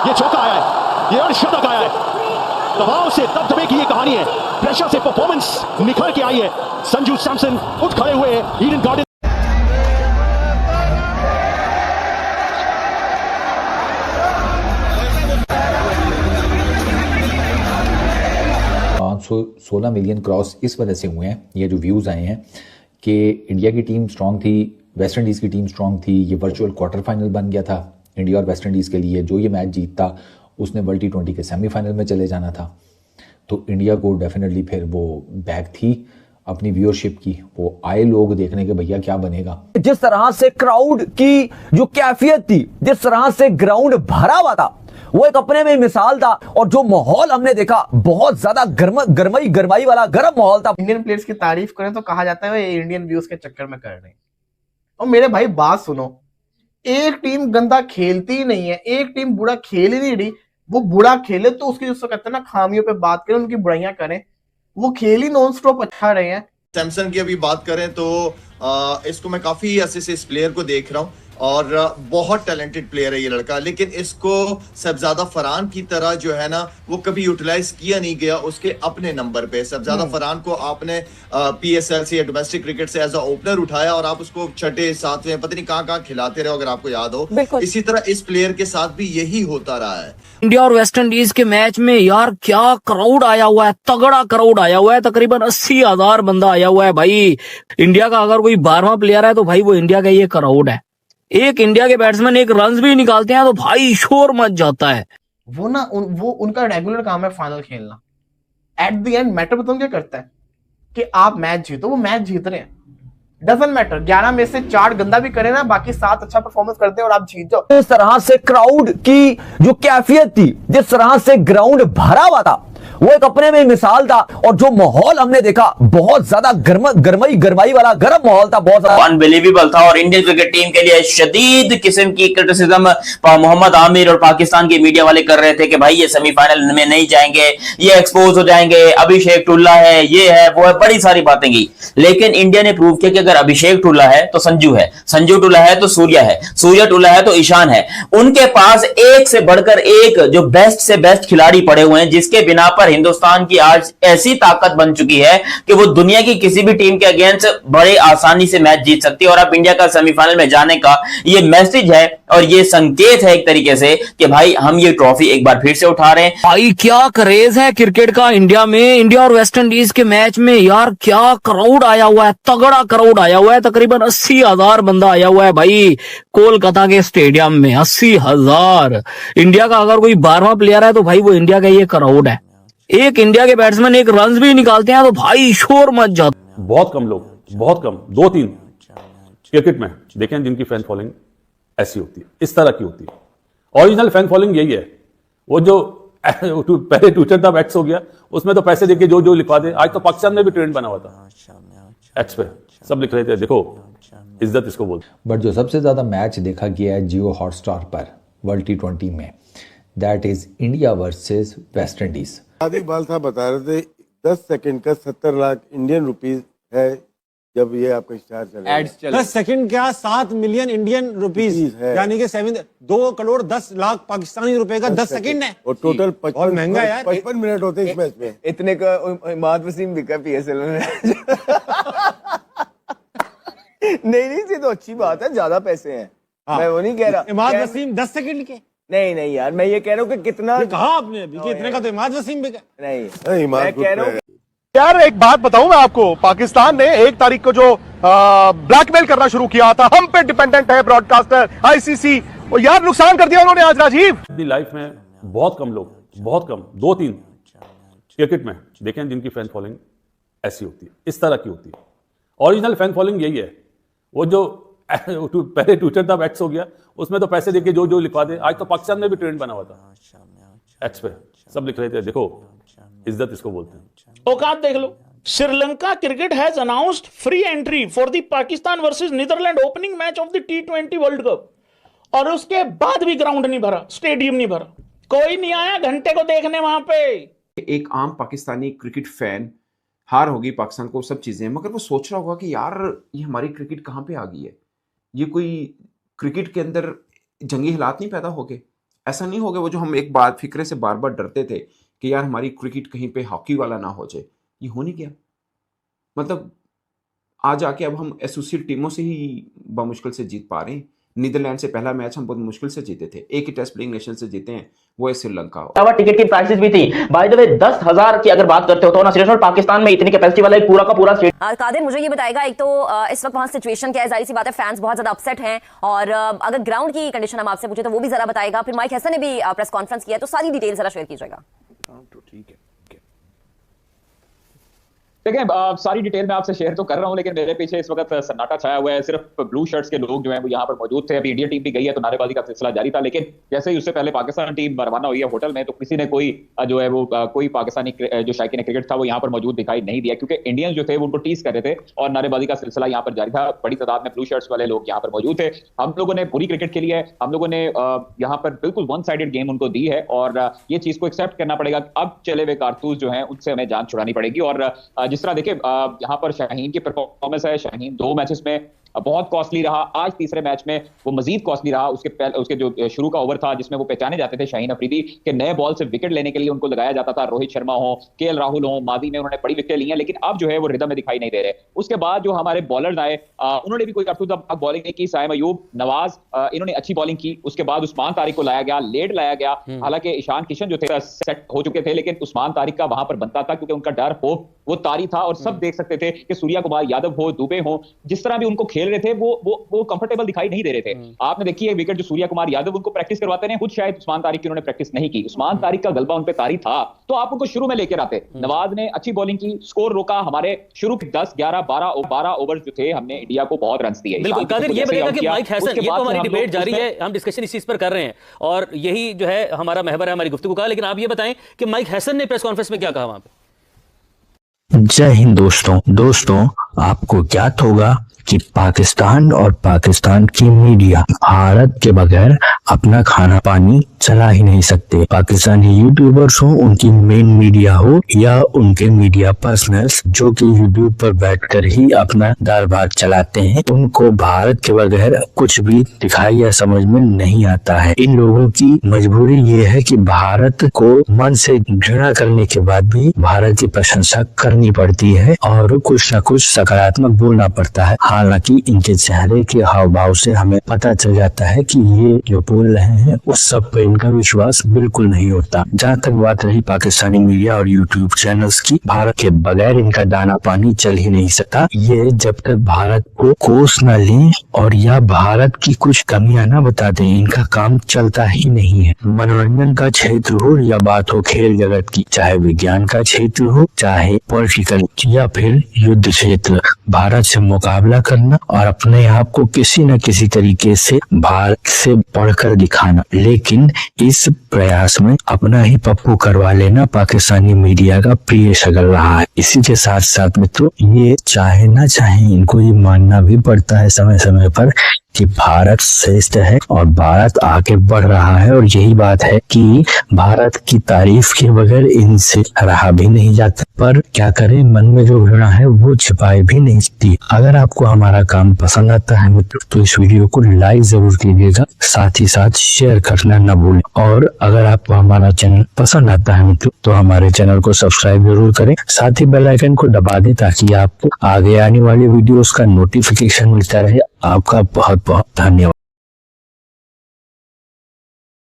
ये चौका आया है, ये अर्धशतक आया है। दबाव से दबदबे की ये कहानी है, प्रेशर से परफॉर्मेंस निखर के आई है। संजू सैमसन उठ खड़े हुए ईडन गार्डन। 516 मिलियन क्रॉस इस वजह से हुए हैं, ये जो व्यूज़ आए हैं कि इंडिया की टीम स्ट्रांग थी, वेस्ट इंडीज़ की टीम स्ट्रांग थी। ये वर्चुअल क्वार्टर फाइनल बन गया था इंडिया और वेस्ट इंडीज़ के लिए। जो ये मैच जीतता उसने वर्ल्ड T20 के सेमीफाइनल में चले जाना था। तो इंडिया को डेफिनेटली फिर वो बैक थी अपनी व्यूअरशिप की। वो आए लोग देखने के भैया क्या बनेगा। जिस तरह से क्राउड की जो कैफियत थी, जिस तरह से ग्राउंड भरा हुआ था, वो एक अपने में मिसाल था। और जो माहौल हमने देखा, बहुत ज्यादा गरमाई वाला गर्म माहौल था। इंडियन प्लेयर्स की तारीफ करें तो कहा जाता है ये इंडियन व्यूज के चक्कर में कर रहे हैं। और मेरे भाई बात सुनो, एक टीम गंदा खेलती ही नहीं है, एक टीम बुरा खेल ही नहीं रही। वो बुरा खेले तो उसकी जिसको कहते हैं ना खामियों पे बात करें, उनकी बुराइयां करें। वो खेल ही नॉन स्टॉप अच्छा रहे हैं। सैमसन की अभी बात करें तो इसको मैं काफी अरसे से इस प्लेयर को देख रहा हूँ और बहुत टैलेंटेड प्लेयर है ये लड़का, लेकिन इसको सबजादा फरहान की तरह जो है ना वो कभी यूटिलाइज किया नहीं गया उसके अपने नंबर पे। सबजादा फरहान को आपने PSL से या डोमेस्टिक क्रिकेट से एज अ ओपनर उठाया और आप उसको छठे सातवें पता नहीं कहाँ खिलाते रहे, अगर आपको याद हो। इसी तरह इस प्लेयर के साथ भी यही होता रहा है। इंडिया और वेस्ट इंडीज के मैच में यार क्या क्राउड आया हुआ है, तगड़ा क्राउड आया हुआ है। तकरीबन 80,000 बंदा आया हुआ है भाई। इंडिया का अगर कोई 12वां प्लेयर है तो भाई वो इंडिया का ये क्राउड है। एक इंडिया के बैट्समैन एक रन भी निकालते हैं तो भाई शोर मच जाता है। वो ना वो उनका रेगुलर काम है फाइनल खेलना। एट द एंड मैटर बताऊं क्या करता है कि आप मैच जीतो, वो मैच जीत रहे हैं। डजंट मैटर 11 में से 4 गंदा भी करे ना, बाकी 7 अच्छा परफॉर्मेंस करते हैं और आप जीत जाओ। इस तरह से क्राउड की जो कैफियत थी, जिस तरह से ग्राउंड भरा हुआ था, वो एक अपने में मिसाल था। और जो माहौल हमने देखा, बहुत ज्यादा गरमाई वाला गर्म माहौल था, बहुत ज्यादा अनबिलीवेबल था। और इंडियन क्रिकेट टीम के लिए शदीद किस्म की क्रिटिसिज्म मोहम्मद आमिर और पाकिस्तान के मीडिया वाले कर रहे थे कि भाई ये सेमीफाइनल में नहीं जाएंगे, ये एक्सपोज हो जाएंगे, अभिषेक टुल्ला है, ये है वो है, बड़ी सारी बातें की। लेकिन इंडिया ने प्रूव किया कि अगर अभिषेक टुल्ला है तो संजू है, संजू टुल्ला है तो सूर्या है, सूर्या टुल्ला है तो ईशान है। उनके पास एक से बढ़कर एक जो बेस्ट से बेस्ट खिलाड़ी पड़े हुए हैं, जिसके बिना पर हिंदुस्तान की आज ऐसी ताकत बन चुकी है कि वो दुनिया की किसी भी टीम के अगेंस्ट बड़े आसानी से मैच जीत सकती है। और अब इंडिया का सेमीफाइनल में जाने का ये मैसेज है और ये संकेत है एक तरीके से कि भाई हम ये ट्रॉफी एक बार फिर से उठा रहे हैं। भाई क्या क्रेज है क्रिकेट का इंडिया में। इंडिया और वेस्ट इंडीज के मैच में यार क्या क्राउड आया हुआ है, तगड़ा क्राउड आया हुआ है। तकरीबन 80,000 बंदा आया हुआ है भाई कोलकाता के स्टेडियम में। 80,000। इंडिया का अगर कोई 12वां प्लेयर है तो भाई वो इंडिया का ये क्राउड है। एक इंडिया के बैट्समैन एक रन भी निकालते हैं तो भाई शोर मच जाता। बहुत कम लोग, बहुत कम 2-3 क्रिकेट में देखें जिनकी फैन फॉलोइंग ऐसी होती है, इस तरह की होती है। ओरिजिनल फैन फॉलोइंग यही है। वो जो पहले ट्विटर था एक्स हो गया, उसमें तो पैसे देके जो लिखवा दे। आज तो पाकिस्तान में भी ट्रेंड बना हुआ था, एक्स पे सब लिख रहे थे देखो इज्जत इसको बोलते। बट जो सबसे ज़्यादा मैच देखा गया है जियो हॉटस्टार पर वर्ल्ड T20 में, that is India versus West Indies. आदि बाल साहब बता रहे थे 10 सेकंड का 70 लाख इंडियन रुपीस है जब ये आपका स्टार चले। 10 सेकंड क्या 7 मिलियन इंडियन रुपीस है, यानी कि 2 करोड़ 10 लाख पाकिस्तानी रुपए का 10 सेकंड है। और टोटल 55 महंगा यार, 55 मिनट होते हैं इस मैच में। इतने का इमाद वसीम बिका PSL में। नहीं ये तो अच्छी बात है, ज्यादा पैसे हैं। मैं वो नहीं कह रहा इमाद वसीम 10 सेकंड के। नहीं यार, मैं ये कह रहा हूँ कि कितना कहा आपने अभी कि इतने का तो इमाद वसीम बिका। नहीं मैं कह रहा हूँ यार एक बात बताऊं मैं आपको, पाकिस्तान ने 1 तारीख को जो ब्लैकमेल करना शुरू किया था, हम पे डिपेंडेंट है ब्रॉडकास्टर ICC, और यार नुकसान कर दिया उन्होंने आज राजीव। अपनी लाइफ में बहुत कम लोग, बहुत कम 2-3 क्रिकेट में देखें जिनकी फैन फॉलोइंग ऐसी होती है, इस तरह की होती है। ओरिजिनल फैन फॉलोइंग यही है। वो जो पहले ट्विटर था एक्स हो गया, उसमें तो पैसे देके जो लिखवा दे। आज तो पाकिस्तान में भी ट्रेंड बना हुआ था, एक्स पे सब लिख रहे थे देखो इज्जत इसको बोलते हैं। औकात देख लो। Sri Lanka cricket has announced free entry for the Pakistan versus Netherland opening match of the T20 world cup, और उसके बाद भी ग्राउंड नहीं भरा, स्टेडियम नहीं भरा, कोई नहीं आया घंटे को देखने वहां पे। एक आम पाकिस्तानी क्रिकेट फैन, हार होगी पाकिस्तान को, सब चीजें, मगर वो सोच रहा होगा कि यार ये हमारी क्रिकेट कहां पे आ गई है, ये कोई क्रिकेट के अंदर जंगी हालात नहीं पैदा हो गए। ऐसा नहीं होगा वो जो हम एक बात फिक्रे से बार बार डरते थे कि यार हमारी क्रिकेट कहीं पे हॉकी वाला ना हो जाए, ये हो नहीं गया। मतलब आज आके अब हम एसोसिएट टीमों से ही बामुश्किल से जीत पा रहे हैं। नीदरलैंड से पहला मैच हम बहुत मुश्किल से जीते थे, एक ही टेस्ट प्लेइंग नेशन से जीते हैं, वो है श्रीलंका। टिकट की प्राइसेस भी थी बाय द वे 10,000 की अगर बात करते हो तो ना सिर्फ पाकिस्तान में इतनी कैपेसिटी वाला एक पूरा का पूरा स्टेडियम। कादिर मुझे ये बताएगा, एक तो इस वक्त वहां सिचुएशन क्या है, जाहिर सी बात है फैंस बहुत ज्यादा अपसेट हैं, और अगर ग्राउंड की कंडीशन हम आपसे पूछे तो वो भी जरा बताएगा। फिर माइक हसन ने भी प्रेस कॉन्फ्रेंस किया, तो सारी डिटेल जरा शेयर कीजिएगा। ठीक है, देखिए सारी डिटेल मैं आपसे शेयर तो कर रहा हूं, लेकिन मेरे पीछे इस वक्त सन्नाटा छाया हुआ है। सिर्फ ब्लू शर्ट्स के लोग जो हैं वो यहाँ पर मौजूद थे। अभी इंडियन टीम भी गई है तो नारेबाजी का सिलसिला जारी था, लेकिन जैसे ही उससे पहले पाकिस्तान टीम रवाना हुई है होटल में, तो किसी ने कोई जो है वो कोई पाकिस्तानी जो शायकीन क्रिकेट था वो यहाँ पर मौजूद दिखाई नहीं दिया, क्योंकि इंडियंस जो थे वो उनको टीज कर रहे थे और नारेबाजी का सिलसिला यहाँ पर जारी था। बड़ी तादाद में ब्लू शर्ट्स वाले लोग यहाँ पर मौजूद थे। हम लोगों ने पूरी क्रिकेट खेली है, हम लोगों ने यहाँ पर बिल्कुल वन साइडेड गेम उनको दी है, और ये चीज को एक्सेप्ट करना पड़ेगा। अब चले हुए कारतूस जो है उनसे हमें जान छुड़ानी पड़ेगी। और जिस तरह देखिए यहाँ पर शाहीन की परफॉर्मेंस है, शाहीन 2 मैचेस में बहुत कॉस्टली रहा, आज तीसरे मैच में वो मजीद कॉस्टली रहा। उसके जो शुरू का ओवर था जिसमें वो पहचाने जाते थे शाहीन अफरीदी के नए बॉल से विकेट लेने के लिए उनको लगाया जाता था। रोहित शर्मा हो, केएल राहुल हो, माजी में उन्होंने बड़ी विकेट ली हैं, लेकिन अब जो है वो रिदम में दिखाई नहीं दे रहे। उसके बाद जो हमारे बॉलर्स आए उन्होंने भी कोई बॉलिंग नहीं की। साइम अयूब, नवाज, इन्होंने अच्छी बॉलिंग की। उसके बाद उस्मान तारिक को लाया गया, लेट लाया गया। हालांकि ईशान किशन जो थे सेट हो चुके थे, लेकिन उस्मान तारिक का वहां पर बनता था क्योंकि उनका डर होप वो तारी था, और सब देख सकते थे कि सूर्या कुमार यादव हो, दुबे हो, जिस तरह भी उनको खेल रहे थे वो कंफर्टेबल दिखाई नहीं दे रहे थे। आपने देखी है विकेट जो सूर्या कुमार यादव उनको प्रैक्टिस करवाते हैं, खुद शायद उस्मान तारिक की उन्होंने प्रैक्टिस नहीं की। उस्मान तारिक का गलबा उन पे तारी था तो आप उनको शुरू में लेकर आते। नवाज ने अच्छी बॉलिंग की, स्कोर रोका। हमारे शुरू के 10, 11, 12 ओवर जो थे हमने इंडिया को बहुत रन दिए। बिल्कुल कादिर, ये बताइएगा कि माइक हैसन, ये तो हमारी डिबेट जारी है, हम डिस्कशन इस चीज पर कर रहे हैं और यही जो है हमारा महवर है हमारी गुफ्तगू का। लेकिन आप ये बताएं कि माइक हैसन ने प्रेस कॉन्फ्रेंस में क्या कहा वहां पे। जय हिंद दोस्तों, आपको ज्ञात होगा कि पाकिस्तान और पाकिस्तान की मीडिया भारत के बगैर अपना खाना पानी चला ही नहीं सकते। पाकिस्तानी यूट्यूबर्स हो, उनकी मेन मीडिया हो, या उनके मीडिया पर्सनल्स जो कि यूट्यूब पर बैठकर ही अपना दाल भात चलाते हैं, उनको भारत के बगैर कुछ भी दिखाई या समझ में नहीं आता है। इन लोगों की मजबूरी ये है कि भारत को मन से घृणा करने के बाद भी भारत की प्रशंसा करनी पड़ती है और कुछ न कुछ सकारात्मक बोलना पड़ता है। हालांकि इनके चेहरे के हाव भाव से हमें पता चल जाता है कि ये जो बोल रहे हैं उस सब पे इनका विश्वास बिल्कुल नहीं होता। जहाँ तक बात रही पाकिस्तानी मीडिया और यूट्यूब चैनल्स की, भारत के बगैर इनका दाना पानी चल ही नहीं सकता। ये जब तक भारत को कोस न लें और या भारत की कुछ कमियां न बता दें, इनका काम चलता ही नहीं है। मनोरंजन का क्षेत्र हो या बात हो खेल जगत की, चाहे विज्ञान का क्षेत्र हो, चाहे पॉलिटिकल या फिर युद्ध क्षेत्र, भारत से मुकाबला करना और अपने आप को किसी न किसी तरीके से भारत से बढ़कर दिखाना, लेकिन इस प्रयास में अपना ही पप्पू करवा लेना पाकिस्तानी मीडिया का प्रिय शगल रहा है। इसी के साथ साथ मित्रों, ये चाहे ना चाहे इनको ये मानना भी पड़ता है समय समय पर कि भारत श्रेष्ठ है और भारत आगे बढ़ रहा है, और यही बात है कि भारत की तारीफ के बगैर इनसे रहा भी नहीं जाता। पर क्या करें, मन में जो घृणा है वो छिपाए भी नहीं सकती। अगर आपको हमारा काम पसंद आता है मित्रों, तो इस वीडियो को लाइक जरूर कीजिएगा, साथ ही साथ शेयर करना न भूलें। और अगर आपको हमारा चैनल पसंद आता है मित्रों, तो हमारे चैनल को सब्सक्राइब जरूर करें, साथ ही बेल आइकन को दबा दें ताकि आपको आगे आने वाली वीडियोस का नोटिफिकेशन मिलता रहे। आपका बहुत बहुत धन्यवाद।